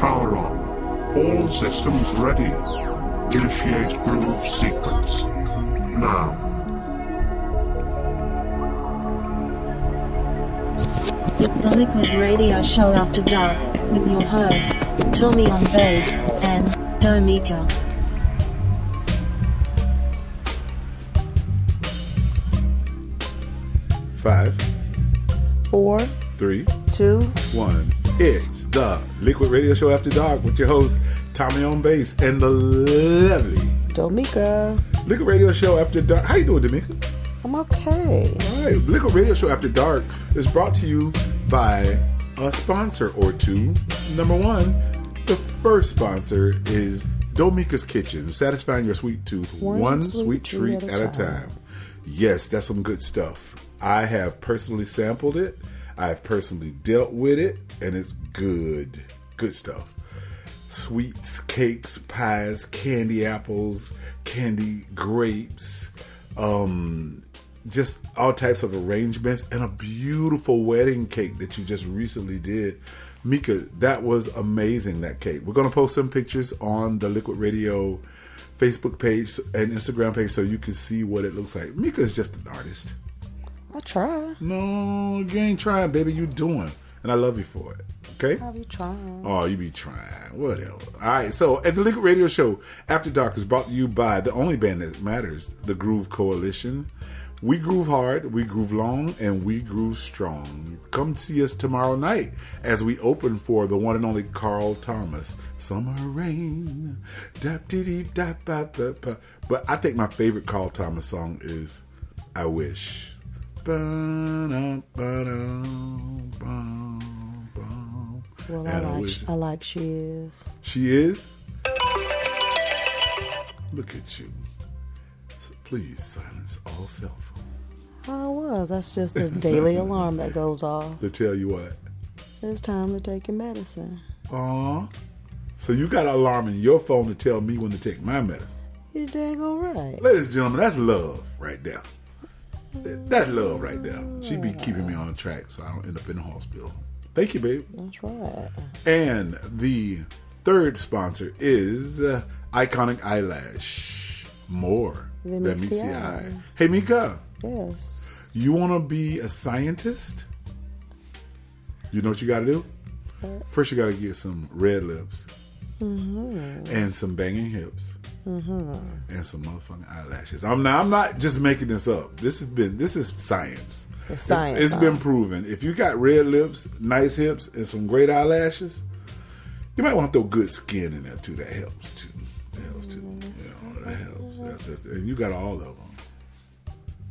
Power on. All systems ready. Initiate groove sequence. Now. It's the Liquid Radio Show After Dark, with your hosts, Tommy on bass, and Domika. Five, 4, 3, 2, 1. It's the Liquid Radio Show After Dark with your host, Tommy on bass, and the lovely Domika. Liquid Radio Show After Dark. How you doing, Domika? I'm okay. All right. Liquid Radio Show After Dark is brought to you by a sponsor or two. Number one, the first sponsor is Domika's Kitchen, satisfying your sweet tooth one sweet treat at a time. Yes, that's some good stuff. I have personally sampled it. I've personally dealt with it, and it's good. Good stuff. Sweets, cakes, pies, candy apples, candy grapes, just all types of arrangements, and a beautiful wedding cake that you just recently did. Mika, that was amazing, that cake. We're going to post some pictures on the Liquid Radio Facebook page and Instagram page so you can see what it looks like. Mika is just an artist. I try. No, you ain't trying, baby. You doing. And I love you for it. Okay? I be trying. Oh, you be trying. Whatever. All right. So, at the Liquid Radio Show, After Dark is brought to you by the only band that matters, the Groove Coalition. We groove hard, we groove long, and we groove strong. Come see us tomorrow night as we open for the one and only Carl Thomas. Summer rain. Dap-dee-dee-dap-bap-bap-bap. But I think my favorite Carl Thomas song is I Wish. Well, I like She Is. She Is? Look at you. So please silence all cell phones. I was. That's just a daily alarm that goes off. To tell you what? It's time to take your medicine. Aw. So you got an alarm in your phone to tell me when to take my medicine. You're dang all right. Ladies and gentlemen, that's love right there. That's love right there. She be keeping me on track so I don't end up in the hospital. Thank you, babe. That's right. And the third sponsor is Iconic Eyelash. More than meets the eye. Hey, Mika. Yes. You want to be a scientist? You know what you got to do? First, you got to get some red lips. And some banging hips. And some motherfucking eyelashes. I'm not just making this up. This is science. It's been proven. If you got red lips, nice hips, and some great eyelashes, you might want to throw good skin in there too. That helps too. That helps. That's it. And you got all of them.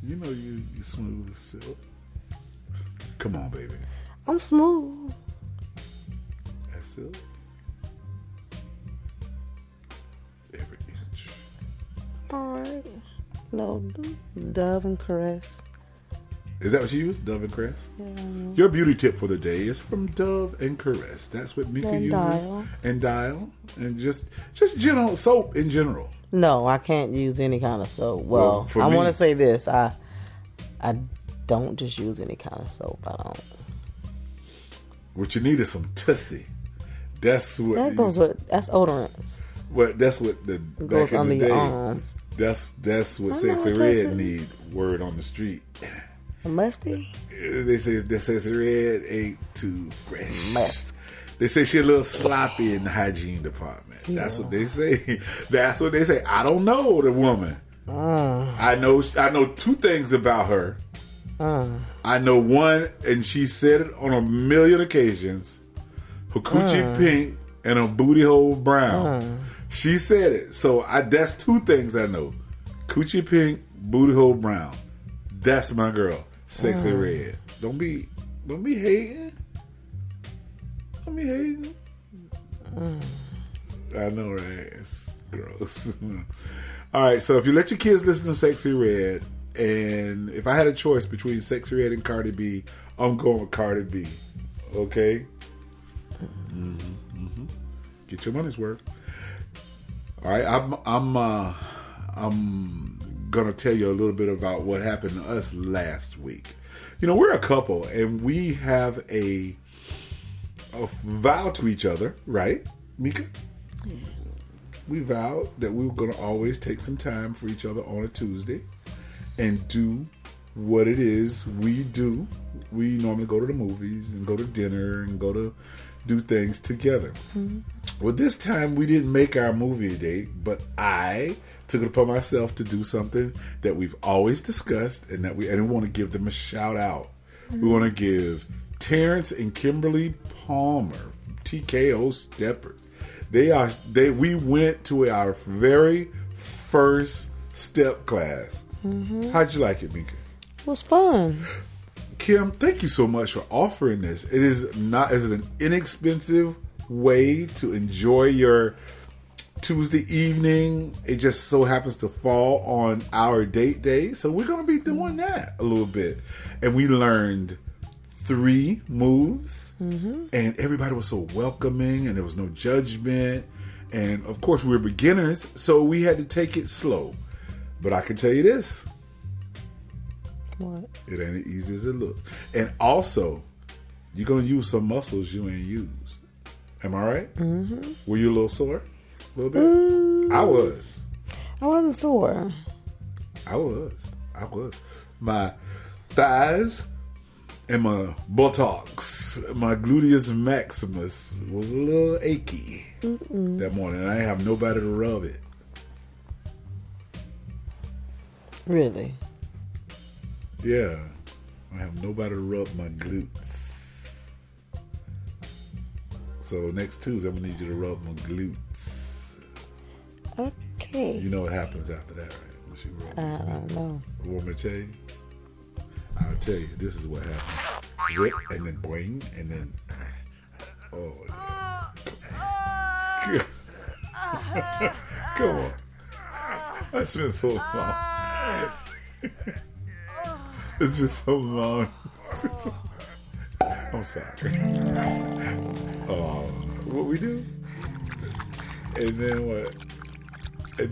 You know you smooth as silk. Come on, baby. I'm smooth. That's silk. Every inch. All right. No, Dove and Caress. Is that what you use? Dove and Caress? Yeah. Your beauty tip for the day is from Dove and Caress. That's what Mika uses. Dial. And Dial. And just general soap in general. No, I can't use any kind of soap. Well I want to say this. I don't just use any kind of soap. I don't. What you need is some Tussie. That's what. That's odorants. Well, that's what the It back goes in under the your day. arms. That's what I Sexy know Red Tussie. need. Word on the street. Musty? They say that Sexy Red ain't too fresh. Musk. They say she a little sloppy in the hygiene department. Yeah. That's what they say. That's what they say. I don't know the woman. I know two things about her. I know one, and she said it on a million occasions. Her coochie pink and her booty hole brown. She said it. So that's two things I know. Coochie pink, booty hole brown. That's my girl. Sexy Red. Don't be hating. Don't be hating. I know, right? It's gross. All right, so if you let your kids listen to Sexy Red, and if I had a choice between Sexy Red and Cardi B, I'm going with Cardi B. Okay? Get your money's worth. All right, I'm gonna tell you a little bit about what happened to us last week. You know, we're a couple, and we have a vow to each other, right? Mika, we vowed that we were going to always take some time for each other on a Tuesday and do what it is we do. We normally go to the movies and go to dinner and go to do things together. Mm-hmm. Well, this time we didn't make our movie date, but I took it upon myself to do something that we've always discussed and that we want to give them a shout out. Mm-hmm. We want to give Terrence and Kimberly Palmer, TKO Steppers. We went to our very first step class. Mm-hmm. How'd you like it, Mika? It was fun. Kim, thank you so much for offering this. It is an inexpensive way to enjoy your Tuesday evening. It just so happens to fall on our date day. So we're going to be doing that a little bit. And we learned 3 moves. Mm-hmm. And everybody was so welcoming and there was no judgment. And of course we're beginners, so we had to take it slow. But I can tell you this. What? It ain't as easy as it looks. And also, you're going to use some muscles you ain't used. Am I right? Mm-hmm. Were you a little sore? A little bit? I was. I wasn't sore. I was. My thighs and my buttocks, my gluteus maximus was a little achy that morning. And I have nobody to rub it. Really? Yeah. I have nobody to rub my glutes. So next Tuesday, I'm going to need you to rub my glutes. Okay. You know what happens after that, right? Once you rub I don't know. You want me to tell you? I'll tell you. This is what happens. Zip, and then boing, and then... Oh, yeah. Come on. That's been so long. It's been so long. I'm sorry. Oh, what we do? And then what? You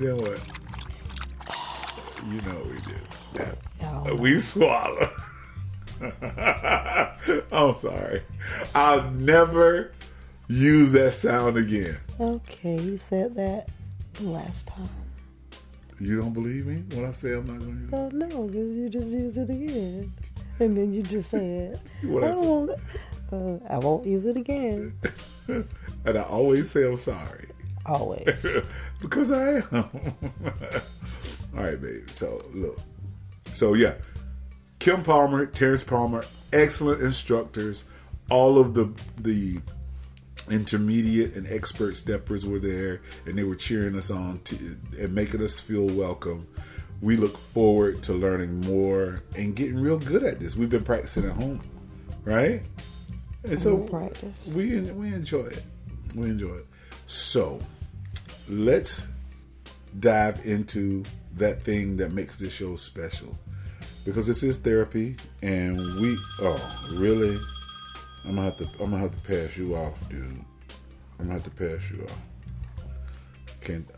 know what we do. Yeah. We swallow. I'm sorry. I'll never use that sound again. Okay, you said that last time. You don't believe me when I say I'm not going to use it? Oh, no, because you just use it again. And then you just said, what I won't use it again. And I always say I'm sorry. Always. Because I am. All right, baby. So, look. So, yeah. Kim Palmer, Terrence Palmer, excellent instructors. All of the intermediate and expert steppers were there, and they were cheering us on and making us feel welcome. We look forward to learning more and getting real good at this. We've been practicing at home, right? And so practice. We enjoy it. We enjoy it. So let's dive into that thing that makes this show special, because this is therapy, and really. I'm gonna have to pass you off, dude. I'm gonna have to pass you off.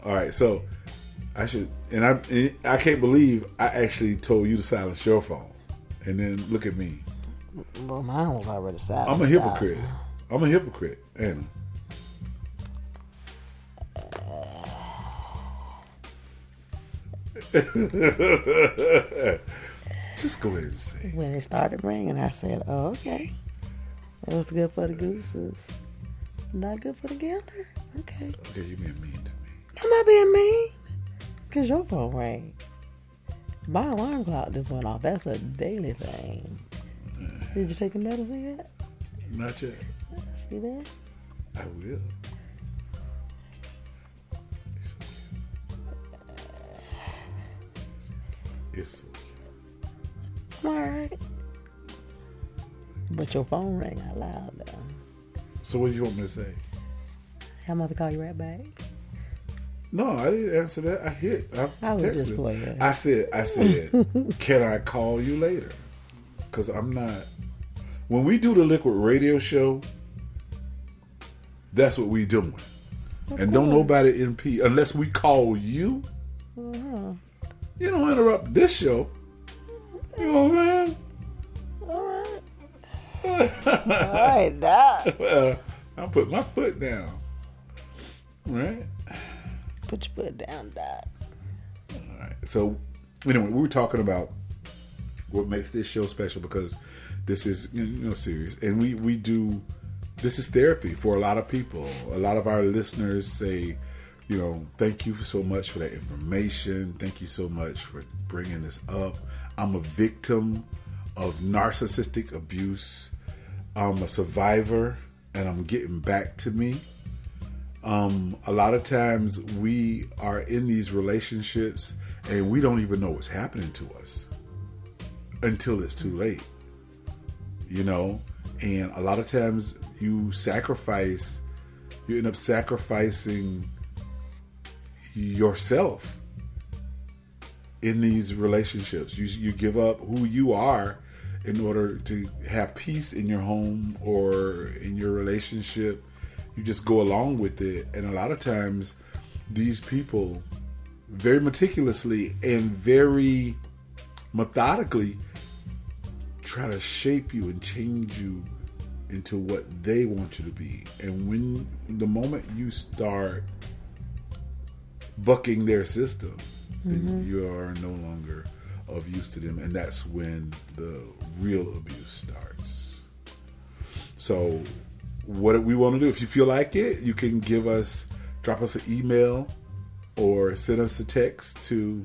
All right, so I should, and I can't believe I actually told you to silence your phone, and then look at me. Well, mine was already silenced. I'm a hypocrite. Ain't I? Just go ahead and say. When it started ringing, I said, "Oh, okay. It was good for the gooses. Not good for the gander? Okay. Okay, you're being mean to me. I'm not being mean. Because your phone rang. My alarm clock just went off. That's a daily thing. Did you take the medicine yet? Not yet. See that? I will. It's so cute. All right. But your phone rang out loud, though. So what do you want me to say? I'm about to call you right back. No, I didn't answer that. I was just playing. I said, can I call you later? Because I'm not. When we do the Liquid Radio show, that's what we doing. And don't nobody impede unless we call you. Uh-huh. You don't interrupt this show. You know what I'm saying? All right, now. Well, I'll put my foot down. Right? Put your foot down, Doc. All right. So, anyway, we were talking about what makes this show special because this is, serious. And we do, this is therapy for a lot of people. A lot of our listeners say, thank you so much for that information. Thank you so much for bringing this up. I'm a victim of narcissistic abuse. I'm a survivor, and I'm getting back to me. A lot of times we are in these relationships and we don't even know what's happening to us until it's too late. And a lot of times you end up sacrificing yourself in these relationships. You give up who you are in order to have peace in your home or in your relationship. You just go along with it. And a lot of times these people very meticulously and very methodically try to shape you and change you into what they want you to be. And the moment you start bucking their system, then you are no longer of use to them, and that's when the real abuse starts. So what we want to do, if you feel like it, you can drop us an email or send us a text to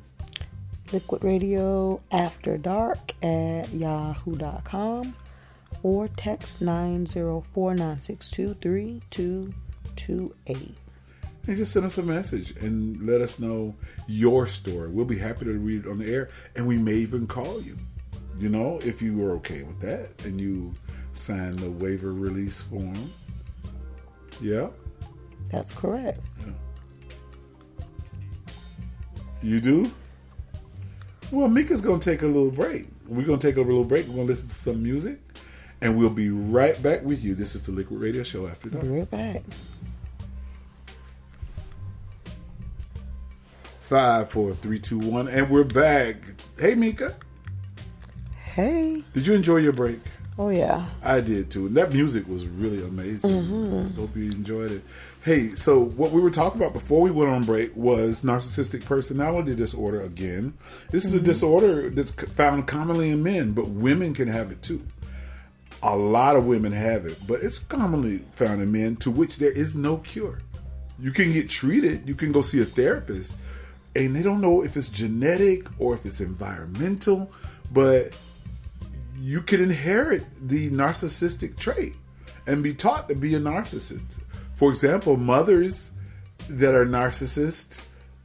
liquidradioafterdark@yahoo.com or text 904-962-3228. And just send us a message and let us know your story. We'll be happy to read it on the air, and we may even call you. If you were okay with that and you sign the waiver release form. Yeah? That's correct. Yeah. You do? Well, Mika's going to take a little break. We're going to take a little break. We're going to listen to some music, and we'll be right back with you. This is the Liquid Radio Show After Dark. Be right back. 5, 4, 3, 2, 1, and we're back. Hey, Mika. Hey. Did you enjoy your break? Oh, yeah. I did, too. And that music was really amazing. Hope you enjoyed it. Hey, so what we were talking about before we went on break was narcissistic personality disorder again. This is a disorder that's found commonly in men, but women can have it, too. A lot of women have it, but it's commonly found in men, to which there is no cure. You can get treated. You can go see a therapist. And they don't know if it's genetic or if it's environmental, but you can inherit the narcissistic trait and be taught to be a narcissist. For example, mothers that are narcissists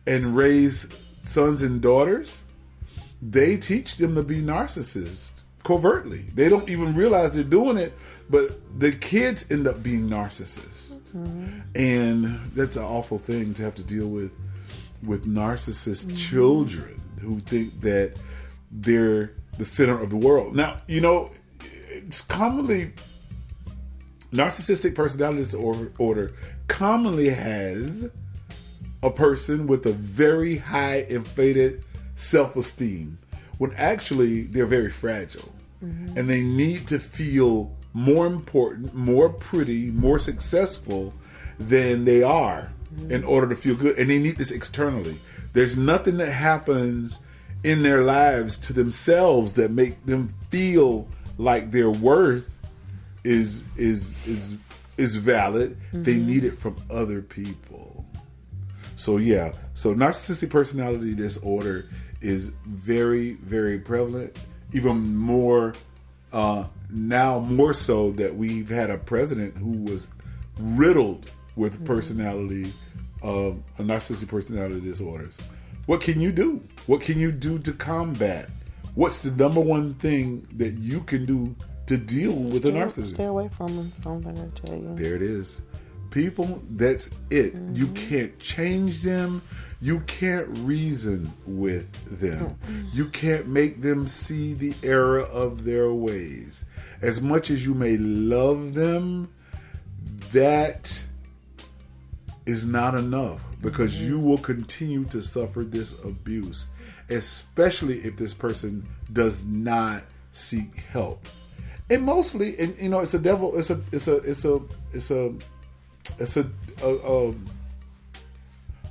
and raise sons and daughters, they teach them to be narcissists covertly. They don't even realize they're doing it, but the kids end up being narcissists. And that's an awful thing to have to deal with narcissist children who think that they're the center of the world. Now, it's commonly, narcissistic personality disorder commonly has a person with a very high inflated self-esteem, when actually they're very fragile. And they need to feel more important, more pretty, more successful than they are in order to feel good. And they need this externally. There's nothing that happens in their lives to themselves that make them feel like their worth is valid. They need it from other people. So narcissistic personality disorder is very, very prevalent. Even more now, more so that we've had a president who was riddled with personality, narcissistic personality disorders. What can you do? What can you do to combat? What's the number one thing that you can do to deal with a narcissist? Stay away from them. Don't think I tell you. There it is. People, that's it. You can't change them. You can't reason with them. You can't make them see the error of their ways. As much as you may love them, that is not enough, because you will continue to suffer this abuse, especially if this person does not seek help. And mostly, and it's a devil. It's a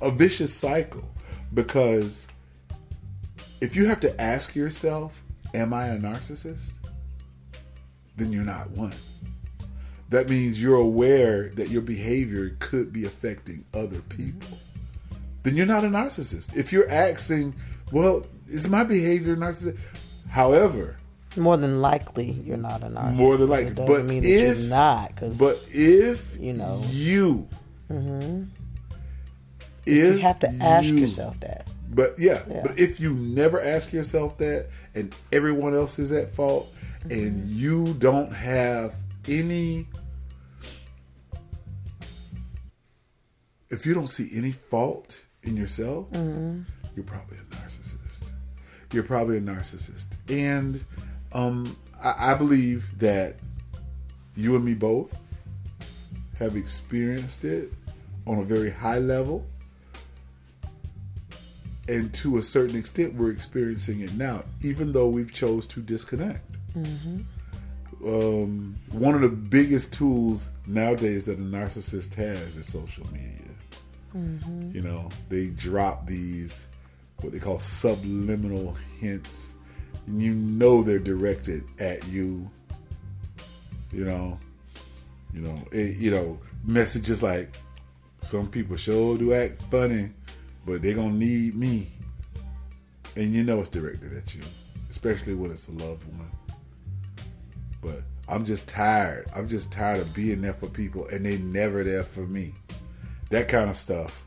a vicious cycle. Because if you have to ask yourself, am I a narcissist? Then you're not one. That means you're aware that your behavior could be affecting other people. Then you're not a narcissist. If you're asking, well, is my behavior narcissistic? However, more than likely, you're not a narcissist. More than likely, it doesn't mean that you're not. But if you know, if you have to ask yourself that. But but if you never ask yourself that, and everyone else is at fault, and you don't have any, if you don't see any fault in yourself, you're probably a narcissist. You're probably a narcissist. And I believe that you and me both have experienced it on a very high level. And to a certain extent, we're experiencing it now, even though we've chose to disconnect. One of the biggest tools nowadays that a narcissist has is social media. You know, they drop these, what they call subliminal hints. And you know they're directed at you. Messages like, some people sure do act funny, but they're going to need me. And you know it's directed at you, especially when it's a loved one. But I'm just tired. I'm just tired of being there for people and they never there for me. That kind of stuff.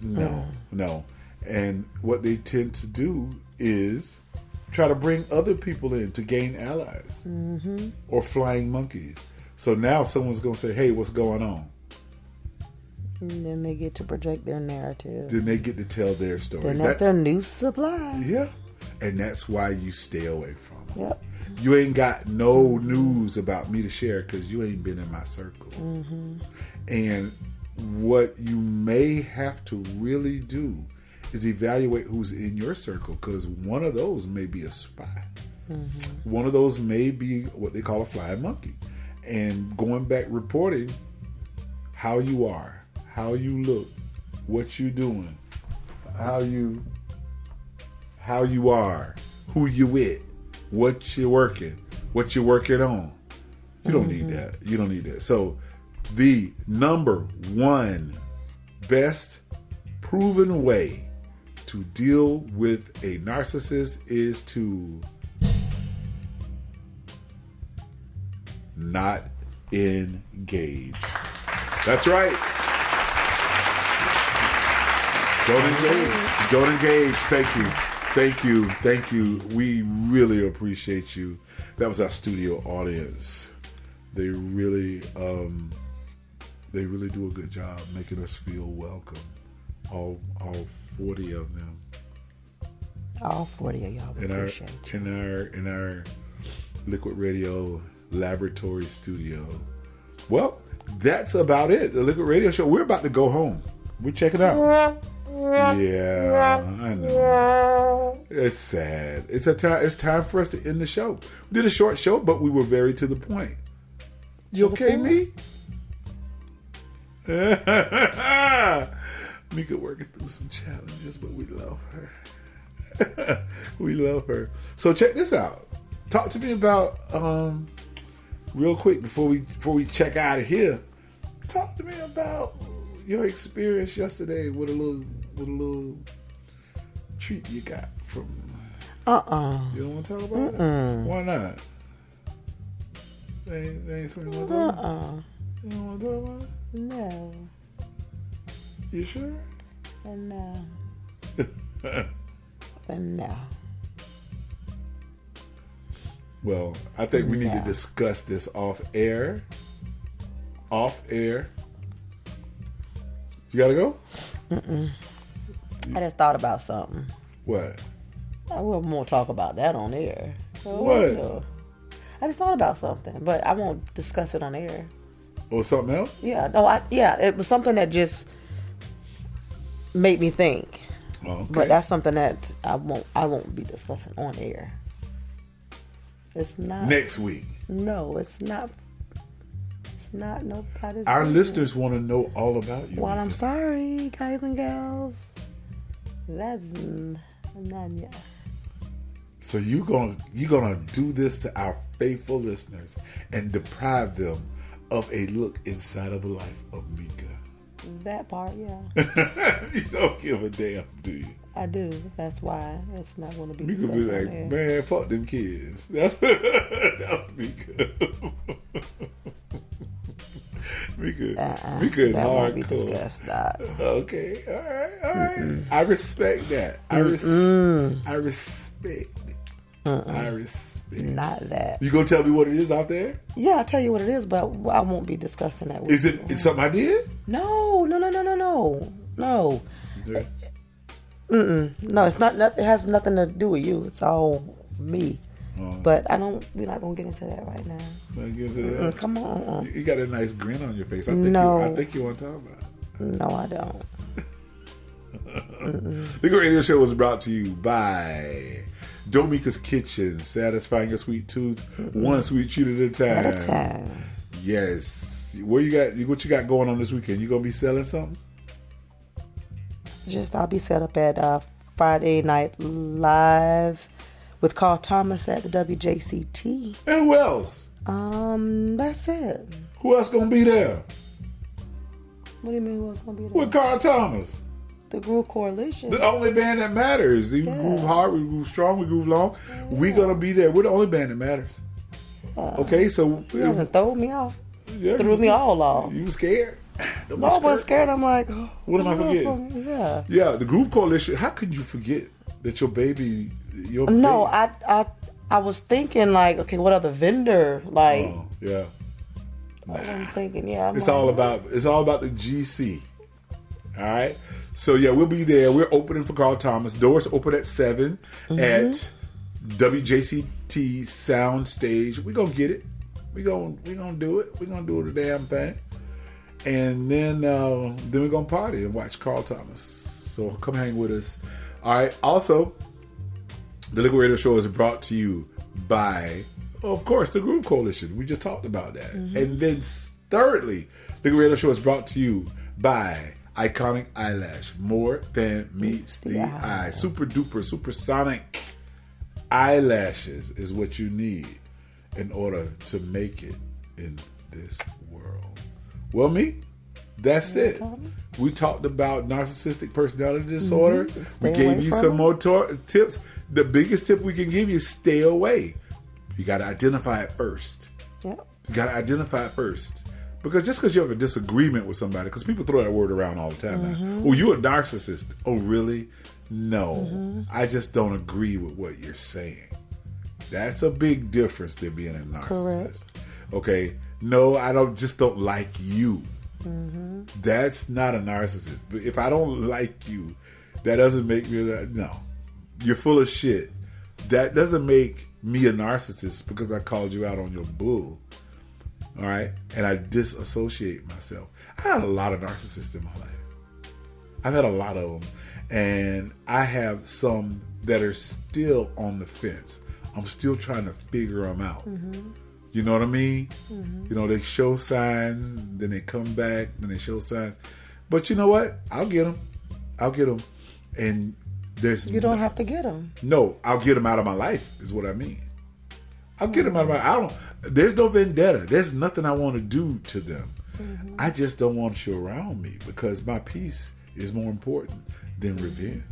No. And what they tend to do is try to bring other people in to gain allies or flying monkeys. So now someone's going to say, hey, what's going on? And then they get to project their narrative. Then they get to tell their story. Then that's their new supply. Yeah. And that's why you stay away from them. Yep. You ain't got no news about me to share because you ain't been in my circle. And what you may have to really do is evaluate who's in your circle, because one of those may be a spy. One of those may be what they call a flying monkey. And going back reporting how you are, how you look, what you doing, how you are, who you with, what you're working on. You don't need that. You don't need that. So the number one best proven way to deal with a narcissist is to not engage. That's right. Don't engage. Thank you. We really appreciate you. That was our studio audience. They really do a good job making us feel welcome. All 40 of them. All 40 of y'all appreciate you. In our Liquid Radio laboratory studio. Well, that's about it. The Liquid Radio Show. We're about to go home. We're checking out. Yeah, I know. It's sad. It's time for us to end the show. We did a short show, but we were very to the point. You okay, me? Mika working through some challenges, but we love her. We love her. So check this out. Talk to me about real quick before we check out of here. Talk to me about your experience yesterday with a little treat you got from. You don't want to talk about it? Why not? They ain't something you want to talk about? You don't want to talk about it? No. You sure? No. No. Well, I think we need to discuss this off air. Off air. You gotta go? I just thought about something. What? I won't talk about that on air. What? I just thought about something, but I won't discuss it on air. Or something else? Yeah. No. It was something that just made me think. Oh, okay. But that's something that I won't be discussing on air. It's not next week. No, it's not not nobody's Our business. listeners want to know all about you. Well, I'm Mika. sorry, guys and gals. That's none yet. So you're gonna do this to our faithful listeners and deprive them of a look inside of the life of Mika. That part, yeah. You don't give a damn, do you? I do. That's why it's not going to be Mika discussed be on like, air. man, fuck them kids. That's Mika. Mika is that won't be hardcore. discussed. That. Okay, all right. I respect that. I respect it. I respect it. Not that. You gonna tell me what it is out there? Yeah, I'll tell you what it is, but I won't be discussing that with Is you. it something I did? No. Yeah. No, it's not. It has nothing to do with you. It's all me. But we're not gonna get into that right now. Wanna get into that? Come on. You got a nice grin on your face. I think you want to talk about it. No, I don't. The Great Radio Show was brought to you by Domika's Kitchen, satisfying your sweet tooth, one sweet treat at a time. At a time. Yes. What you got going on this weekend? You gonna be selling something? I'll be set up at Friday Night Live with Carl Thomas at the WJCT. And who else? That's it. Who else gonna be there? What do you mean who else gonna be there? With Carl Thomas. The Groove Coalition. The only band that matters. We groove hard, we groove strong, we groove long. We gonna be there. We're the only band that matters. Okay, so You haven't thrown me off. yeah, Threw me all off. You scared? No, I wasn't scared. I'm like, oh, What am I who else forgetting? gonna- Yeah, the Groove Coalition. How could you forget that your baby? No, I was thinking like, okay, what other vendor? Like, Oh, yeah. I'm thinking, yeah. I'm It's like, all about the GC. All right. So yeah, we'll be there. We're opening for Carl Thomas. Doors open at 7 at WJCT Sound Stage. We're gonna get it. We're gonna do it. We're gonna do the damn thing. And then we're gonna party and watch Carl Thomas. So come hang with us. All right. Also, the Liquid Radio Show is brought to you by, of course, the Groove Coalition. We just talked about that. And then thirdly, the Liquid Radio Show is brought to you by Iconic Eyelash. More than meets the eye. Super duper, supersonic eyelashes is what you need in order to make it in this world. Well, that's it. We talked about narcissistic personality disorder. We gave you some more tips. The biggest tip we can give you is stay away. You got to identify it first. Yep. You got to identify it first. Because just because you have a disagreement with somebody, because people throw that word around all the time now. Oh, you a narcissist. Oh, really? No. I just don't agree with what you're saying. That's a big difference than being a narcissist. Correct. Okay? No, I don't like you. That's not a narcissist. But if I don't like you, that doesn't make me no. You're full of shit. That doesn't make me a narcissist because I called you out on your bull. All right? And I disassociate myself. I had a lot of narcissists in my life. I've had a lot of them. And I have some that are still on the fence. I'm still trying to figure them out. You know what I mean? You know, they show signs, then they come back, then they show signs. But you know what? I'll get them. And You don't have to get them. no, I'll get them out of my life, is what I mean. I'll get them out of there's no vendetta. There's nothing I want to do to them. I just don't want you around me because my peace is more important than revenge.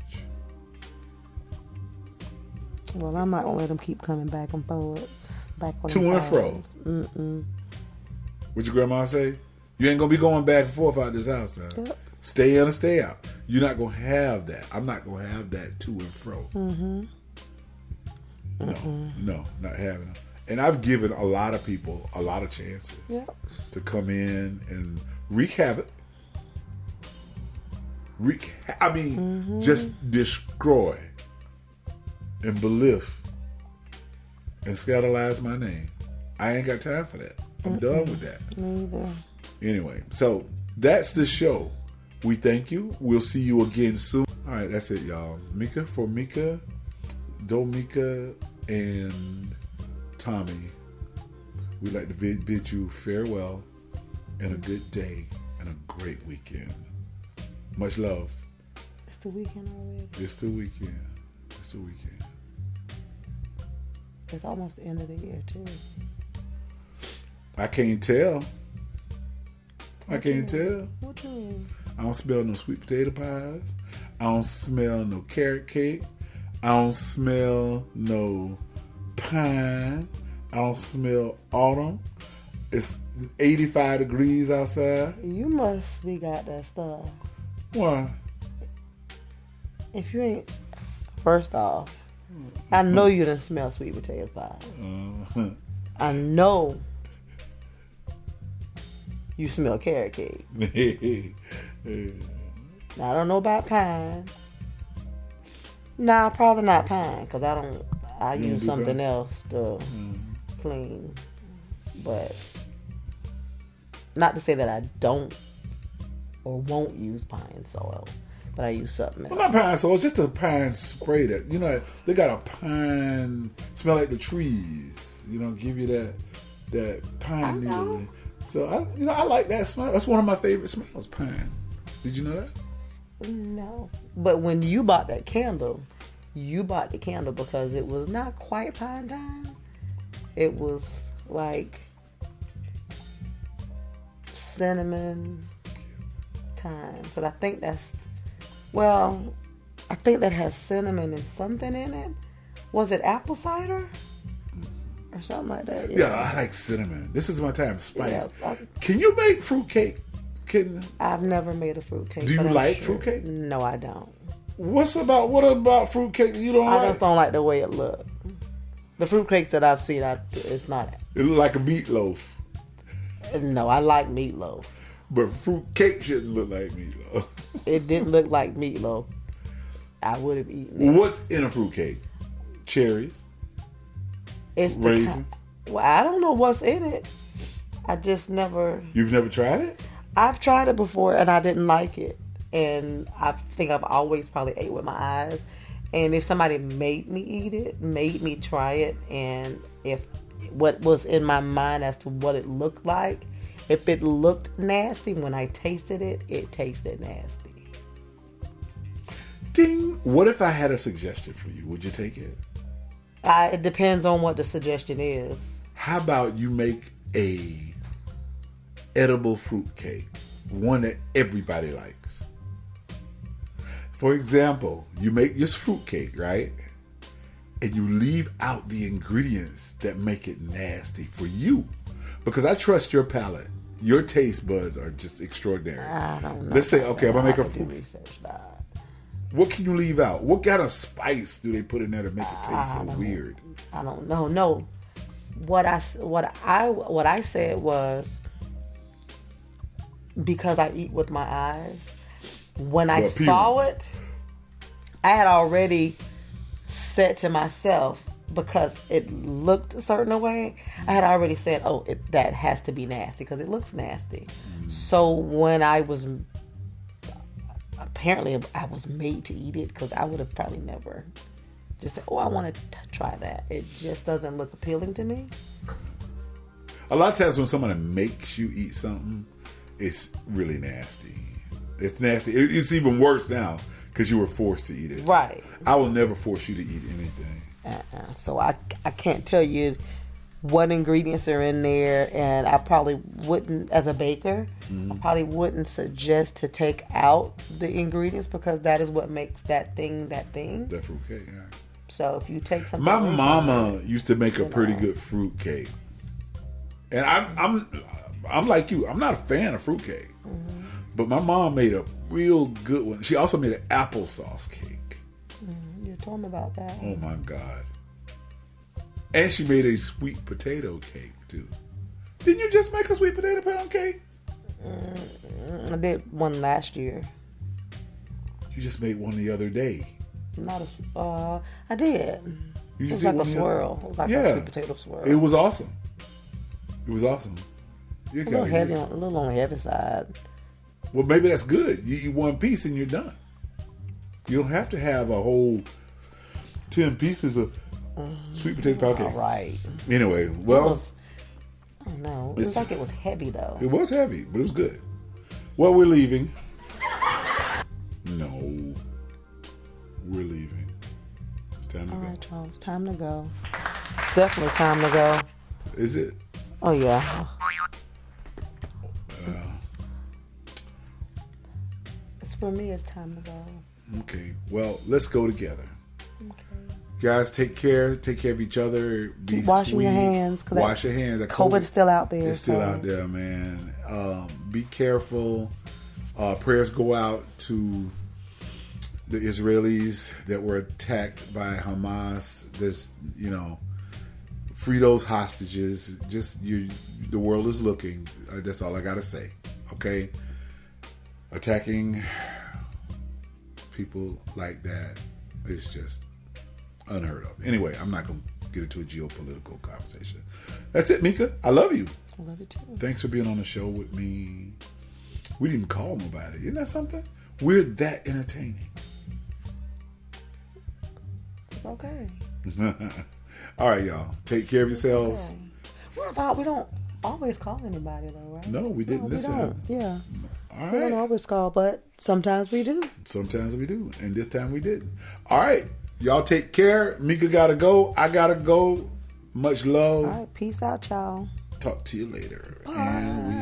Well, I'm not gonna let them keep coming back and forwards. Back on To and fro. What your grandma say? You ain't gonna be going back and forth out this house now. Yep. Stay in or stay out. You're not gonna have that. I'm not gonna have that to and fro. No, not having them. And I've given a lot of people a lot of chances to come in and wreak havoc. Just destroy and belief and scandalize my name. I ain't got time for that. I'm done with that. Neither. Anyway, so that's the show. We thank you. We'll see you again soon. All right, that's it, y'all. Mika, Domika, and Tommy, we'd like to bid you farewell and a good day and a great weekend. Much love. It's the weekend already. It's the weekend. It's the weekend. It's almost the end of the year, too. I can't tell. I can't tell. What you mean? I don't smell no sweet potato pies. I don't smell no carrot cake. I don't smell no pine. I don't smell autumn. It's 85 degrees outside. You must be got that stuff. Why? If you ain't... First off, I know you done smell sweet potato pie. I know you smell carrot cake. Now, I don't know about pine. Nah, probably not pine, because I use something else to clean. But not to say that I don't or won't use pine soil, but I use something else. Well, not pine soil, it's just a pine spray that, you know, they got a pine, smell like the trees, you know, give you that pine needle. So, I like that smell. That's one of my favorite smells, pine. Did you know that? No. But when you bought that candle, you bought the candle because it was not quite pine time. It was like cinnamon time. But I think that has cinnamon and something in it. Was it apple cider? Or something like that. Yeah, I like cinnamon. This is my time, spice. Yeah, Can you make fruitcake? I've never made a fruitcake. Do you like fruitcake? No, I don't. What about fruitcake you don't like? I just don't like the way it looks. The fruitcakes that I've seen, it's not. It look like a meatloaf. No, I like meatloaf. But fruitcake shouldn't look like meatloaf. It didn't look like meatloaf. I would have eaten it. What's in a fruitcake? Cherries? It's raisins? Well, I don't know what's in it. I just never... You've never tried it? I've tried it before and I didn't like it. And I think I've always probably ate with my eyes. And if somebody made me eat it, made me try it, and if what was in my mind as to what it looked like, if it looked nasty, when I tasted it, it tasted nasty. Ding! What if I had a suggestion for you? Would you take it? It depends on what the suggestion is. How about you make a edible fruit cake, one that everybody likes? For example, you make this fruit cake, right? And you leave out the ingredients that make it nasty for you. Because I trust your palate. Your taste buds are just extraordinary. I don't know. Let's say, okay, I'm going to make a fruit cake. Research that. What can you leave out? What kind of spice do they put in there to make it taste so weird? I don't know. No. What I said was, because I eat with my eyes, when I saw it, I had already said to myself, because it looked a certain way, I had already said, that has to be nasty because it looks nasty. So when I was, apparently I was made to eat it, because I would have probably never just said, I want to try that. It just doesn't look appealing to me. A lot of times when somebody makes you eat something, it's really nasty. It's nasty. It's even worse now because you were forced to eat it. Right. I will never force you to eat anything. So I can't tell you what ingredients are in there, and I probably wouldn't, as a baker, I probably wouldn't suggest to take out the ingredients, because that is what makes that thing that thing. That fruit cake, yeah. So if you take something, my mama used to make a pretty good fruit cake, and I'm like you. I'm not a fan of fruit cake, but my mom made a real good one. She also made an applesauce cake. You told me about that. Oh my God! And she made a sweet potato cake too. Didn't you just make a sweet potato pound cake? I did one last year. You just made one the other day. I did. You It was like a swirl. It was like a sweet potato swirl. It was awesome. It was awesome. A little heavy, a little on the heavy side. Well, maybe that's good. You eat one piece and you're done. You don't have to have a whole 10 pieces of sweet potato pound cake. All right. Anyway, well, I don't know. It was like it was heavy though. It was heavy, but it was good. Well, we're leaving. No. We're leaving. It's time to All go. right, y'all. It's time to go. It's definitely time to go. Is it? Oh, yeah. It's for me, it's time to go. Okay. Well, let's go together. Okay. Guys, take care. Take care of each other. Be Keep washing sweet. your hands. Wash your hands. That COVID's still out there. It's still out there, man. Be careful. Prayers go out to the Israelis that were attacked by Hamas. There's, free those hostages. The world is looking. That's all I gotta say. Okay, attacking people like that is just unheard of. Anyway, I'm not gonna get into a geopolitical conversation. That's it, Mika. I love you. I love you too. Thanks for being on the show with me. We didn't even call nobody. Isn't that something? We're that entertaining. It's okay. All right, y'all. Take care of yourselves. Okay. We don't always call anybody though, right? No, we didn't this time. Yeah. All We don't right. always call, but sometimes we do. Sometimes we do. And this time we didn't. All right. Y'all take care. Mika gotta go. I gotta go. Much love. All right. Peace out, y'all. Talk to you later. Bye. And we